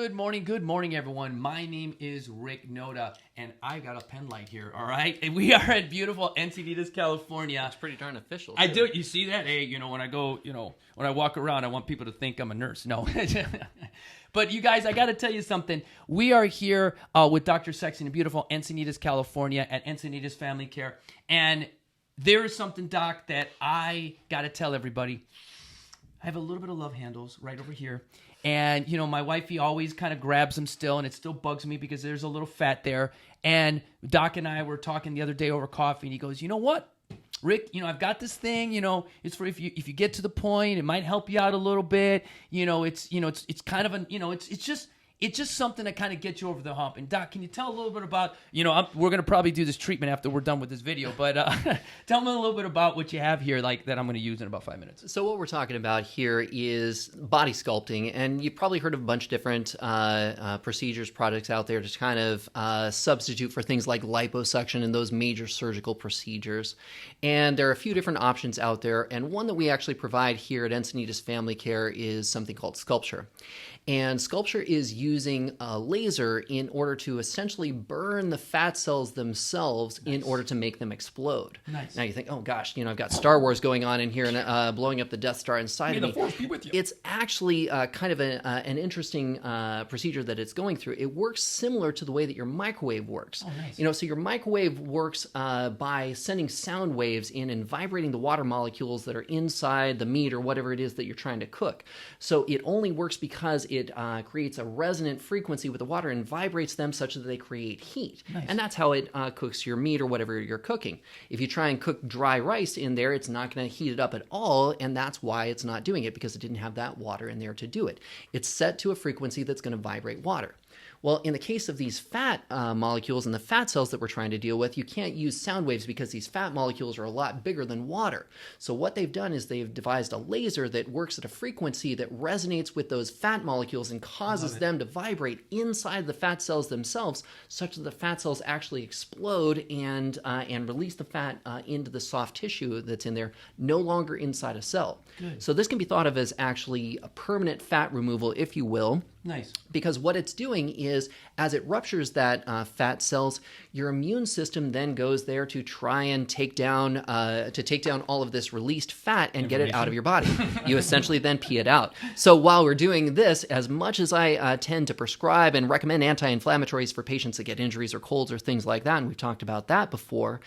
Good morning, everyone. My name is Rick Noda, and I got a pen light here, all right? And we are at beautiful Encinitas, California. It's pretty darn official, too. I do. You see that? Hey, when I go, when I walk around, I want people to think I'm a nurse. No. But you guys, I got to tell you something. We are here with Dr. Sexton in beautiful Encinitas, California at Encinitas Family Care. And there is something, Doc, that I got to tell everybody. I have a little bit of love handles right over here. And, my wifey always kind of grabs them still, and it still bugs me because there's a little fat there. And Doc and I were talking the other day over coffee, and he goes, you know what, Rick, I've got this thing, it's for if you get to the point, it might help you out a little bit. It's kind of it's just something that kind of gets you over the hump. And Doc, can you tell a little bit about, we're going to probably do this treatment after we're done with this video, but tell me a little bit about what you have here, like that I'm going to use in about 5 minutes. So what we're talking about here is body sculpting, and you've probably heard of a bunch of different procedures, products out there to kind of substitute for things like liposuction and those major surgical procedures. And there are a few different options out there, and one that we actually provide here at Encinitas Family Care is something called sculpture. And sculpture is using a laser in order to essentially burn the fat cells themselves in order to make them explode. Nice. Now you think, oh gosh, I've got Star Wars going on in here and blowing up the Death Star inside of me. May the Force be with you. It's actually kind of an interesting procedure that it's going through. It works similar to the way that your microwave works. Oh, nice. So your microwave works by sending sound waves in and vibrating the water molecules that are inside the meat or whatever it is that you're trying to cook. So it only works because it creates a resonant frequency with the water and vibrates them such that they create heat. Nice. And that's how it cooks your meat or whatever you're cooking. If you try and cook dry rice in there, it's not going to heat it up at all, and that's why it's not doing it, because it didn't have that water in there to do it. It's set to a frequency that's going to vibrate water. Well, in the case of these fat molecules and the fat cells that we're trying to deal with, you can't use sound waves because these fat molecules are a lot bigger than water. So what they've done is they've devised a laser that works at a frequency that resonates with those fat molecules and causes them to vibrate inside the fat cells themselves, such that the fat cells actually explode and release the fat into the soft tissue that's in there, no longer inside a cell. Good. So this can be thought of as actually a permanent fat removal, if you will. Nice. Because what it's doing is, as it ruptures that fat cells, your immune system then goes there to try and take down all of this released fat and get it out of your body. You essentially then pee it out. So while we're doing this, as much as I tend to prescribe and recommend anti-inflammatories for patients that get injuries or colds or things like that, and we've talked about that before,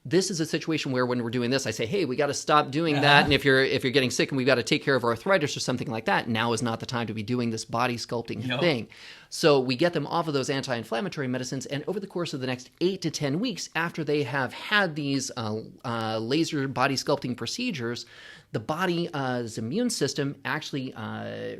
this is a situation where when we're doing this, I say, hey, we got to stop doing that. And if you're getting sick and we've got to take care of arthritis or something like that, now is not the time to be doing this body sculpting thing. So we get them off of those anti-inflammatory medicines, and over the course of the next 8 to 10 weeks after they have had these laser body sculpting procedures, the body's immune system actually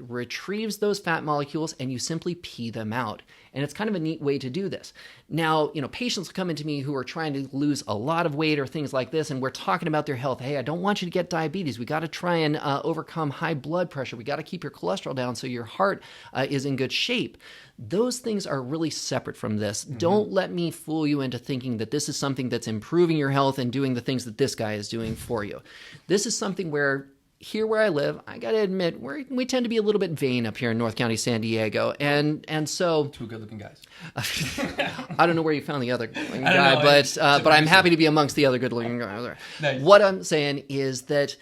retrieves those fat molecules, and you simply pee them out. And it's kind of a neat way to do this. Now, patients come into me who are trying to lose a lot of weight or things like this, and we're talking about their health. Hey, I don't want you to get diabetes. We got to try and overcome high blood pressure. We got to keep your cholesterol down so your heart is in good shape. Those things are really separate from this. Mm-hmm. Don't let me fool you into thinking that this is something that's improving your health and doing the things that this guy is doing for you. This is something where, here where I live, I got to admit, we tend to be a little bit vain up here in North County, San Diego. And so... Two good-looking guys. I don't know where you found the other good-looking guy, but I'm happy to be amongst the other good-looking guys. Nice. What I'm saying is that,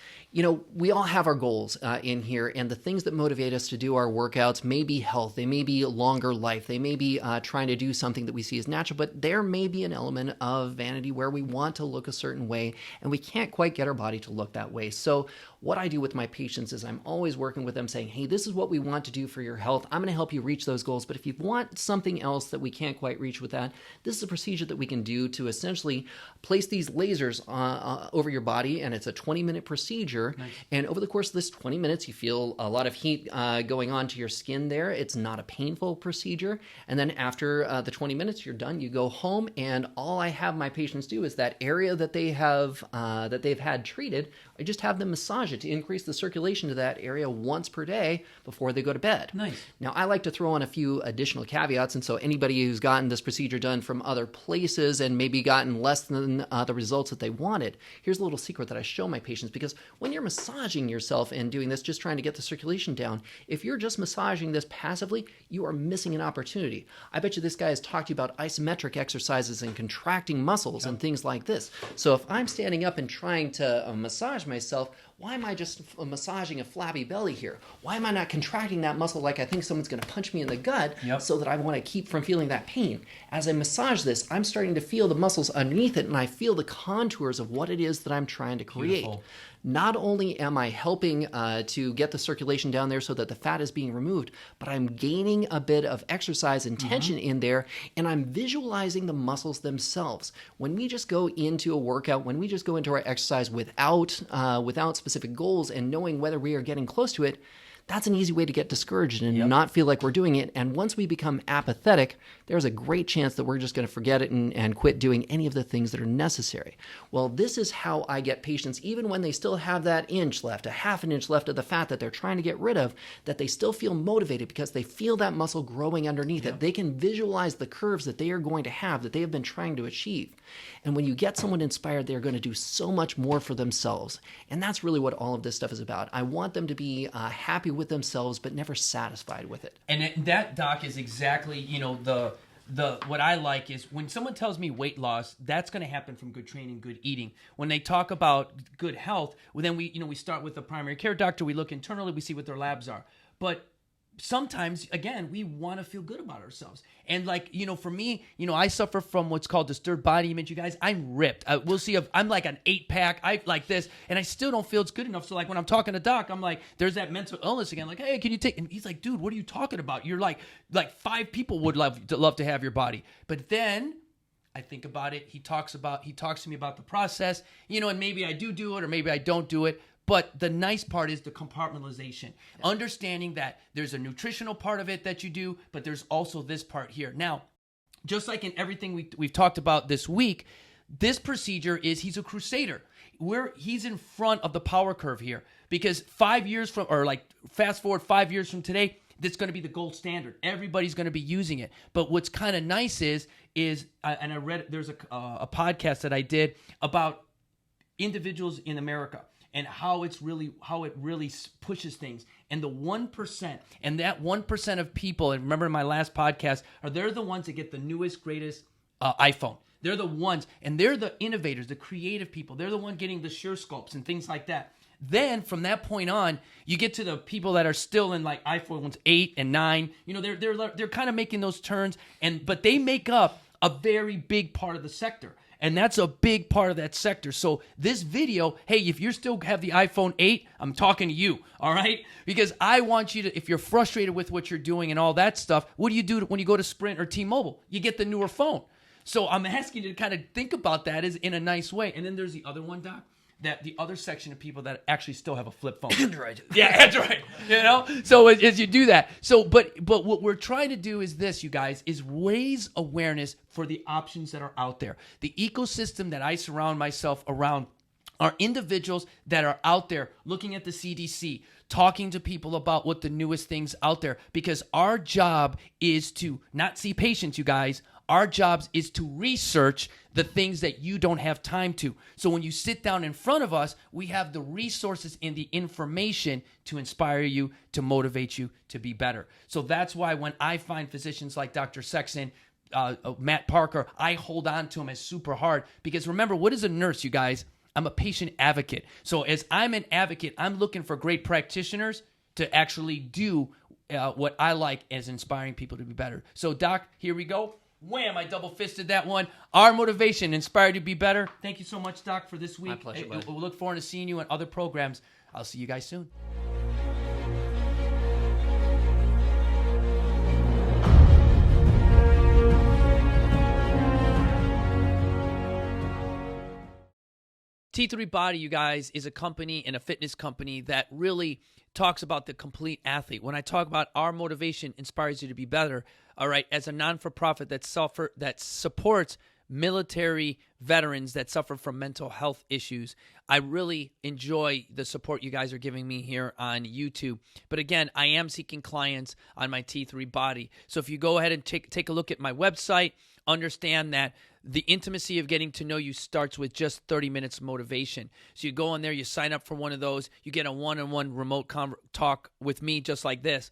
we all have our goals in here, and the things that motivate us to do our workouts may be health, they may be longer life, they may be trying to do something that we see as natural, but there may be an element of vanity where we want to look a certain way, and we can't quite get our body to look that way. So what I do with my patients is I'm always working with them saying, hey, this is what we want to do for your health. I'm going to help you reach those goals, but if you want something else that we can't quite reach with that, this is a procedure that we can do to essentially place these lasers over your body, and it's a 20-minute procedure. Nice. And over the course of this 20 minutes, you feel a lot of heat going on to your skin there. It's not a painful procedure. And then after the 20 minutes, you're done. You go home, and all I have my patients do is that area that they've had treated, I just have them massage it to increase the circulation to that area once per day before they go to bed. Nice. Now, I like to throw on a few additional caveats, and so anybody who's gotten this procedure done from other places and maybe gotten less than the results that they wanted, here's a little secret that I show my patients, because when when you're massaging yourself and doing this, just trying to get the circulation down, if you're just massaging this passively, you are missing an opportunity. I bet you this guy has talked to you about isometric exercises and contracting muscles and things like this. So if I'm standing up and trying to massage myself, why am I just massaging a flabby belly here? Why am I not contracting that muscle like I think someone's going to punch me in the gut so that I want to keep from feeling that pain? As I massage this, I'm starting to feel the muscles underneath it, and I feel the contours of what it is that I'm trying to create. Beautiful. Not only am I helping to get the circulation down there so that the fat is being removed, but I'm gaining a bit of exercise and tension in there, and I'm visualizing the muscles themselves. When we just go into a workout, when we just go into our exercise without specific goals and knowing whether we are getting close to it, that's an easy way to get discouraged and not feel like we're doing it. And once we become apathetic, there's a great chance that we're just going to forget it and quit doing any of the things that are necessary. Well, this is how I get patients, even when they still have that inch left, a half an inch left of the fat that they're trying to get rid of, that they still feel motivated because they feel that muscle growing underneath it. They can visualize the curves that they are going to have, that they have been trying to achieve. And when you get someone inspired, they're going to do so much more for themselves. And that's really what all of this stuff is about. I want them to be happy with themselves, but never satisfied with it. And that, Doc, is exactly, the what I like is when someone tells me weight loss, that's going to happen from good training, good eating. When they talk about good health, well, then we start with the primary care doctor. We look internally, we see what their labs are. But sometimes, again, we want to feel good about ourselves. And for me, I suffer from what's called disturbed body image, you guys. I'm ripped. We'll see I'm like an 8-pack. I like this, and I still don't feel it's good enough. So when I'm talking to Doc, I'm like, there's that mental illness again. Like, hey, can you take, and he's like, dude, what are you talking about? You're like 5 people would love to have your body. But then I think about it. He talks to me about the process, and maybe I do it or maybe I don't do it. But the nice part is the compartmentalization, understanding that there's a nutritional part of it that you do, but there's also this part here. Now, just like in everything we've talked about this week, this procedure he's a crusader. He's in front of the power curve here because 5 years from, or fast forward 5 years from today, that's going to be the gold standard. Everybody's going to be using it. But what's kind of nice is and I read, there's a podcast that I did about individuals in America and how it really pushes things. And the 1%, and that 1% of people, and remember in my last podcast, they're the ones that get the newest, greatest iPhone. They're the ones, and they're the innovators, the creative people. They're the one getting the Sure Sculpts and things like that. Then from that point on, you get to the people that are still in iPhones 8 and 9. They're kind of making those turns, but they make up a very big part of the sector. And that's a big part of that sector. So this video, hey, if you still have the iPhone 8, I'm talking to you, all right? Because I want you to, if you're frustrated with what you're doing and all that stuff, what do you do when you go to Sprint or T-Mobile? You get the newer phone. So I'm asking you to kind of think about that as in a nice way. And then there's the other one, Doc, that the other section of people that actually still have a flip phone. Android. Yeah, that's right. So as you do that. So, but what we're trying to do is this, you guys, is raise awareness for the options that are out there. The ecosystem that I surround myself around are individuals that are out there looking at the CDC, talking to people about what the newest things out there, because our job is to not see patients, you guys. Our jobs is to research the things that you don't have time to. So when you sit down in front of us, we have the resources and the information to inspire you, to motivate you to be better. So that's why when I find physicians like Dr. Sexton, Matt Parker, I hold on to them as super hard. Because remember, what is a nurse, you guys? I'm a patient advocate. So as I'm an advocate, I'm looking for great practitioners to actually do what I like as inspiring people to be better. So Doc, here we go. Wham, I double-fisted that one. Our motivation, inspired to be better. Thank you so much, Doc, for this week. My pleasure, bud. We'll look forward to seeing you on other programs. I'll see you guys soon. T3 Body, you guys, is a company and a fitness company that really talks about the complete athlete. When I talk about our motivation inspires you to be better, all right, as a non-for-profit that supports military veterans that suffer from mental health issues, I really enjoy the support you guys are giving me here on YouTube. But again, I am seeking clients on my T3 Body. So if you go ahead and take a look at my website, understand that the intimacy of getting to know you starts with just 30 minutes of motivation. So you go on there, you sign up for one of those, you get a one-on-one remote talk with me just like this.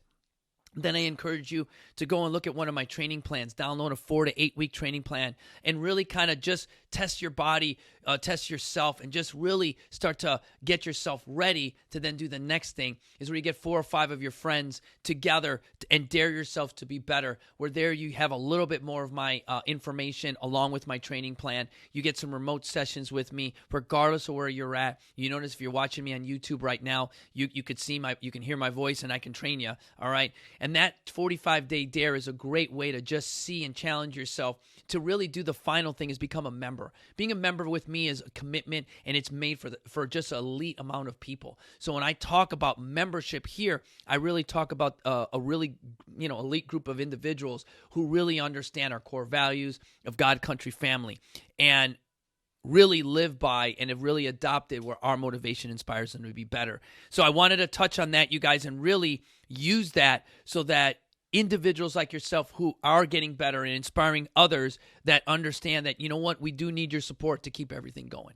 Then I encourage you to go and look at one of my training plans, download a 4 to 8 week training plan, and really kind of just test your body, test yourself, and just really start to get yourself ready to then do the next thing, is where you get 4 or 5 of your friends together and dare yourself to be better, where there you have a little bit more of my information along with my training plan. You get some remote sessions with me regardless of where you're at. You notice if you're watching me on YouTube right now, you could see you can hear my voice, and I can train you, all right? And that 45-day dare is a great way to just see and challenge yourself to really do the final thing, is become a member. Being a member with me is a commitment, and it's made for just an elite amount of people. So when I talk about membership here, I really talk about a really elite group of individuals who really understand our core values of God, country, family, and really live by and have really adopted where our motivation inspires them to be better. So I wanted to touch on that, you guys, and really use that so that individuals like yourself who are getting better and inspiring others that understand that, you know what, we do need your support to keep everything going.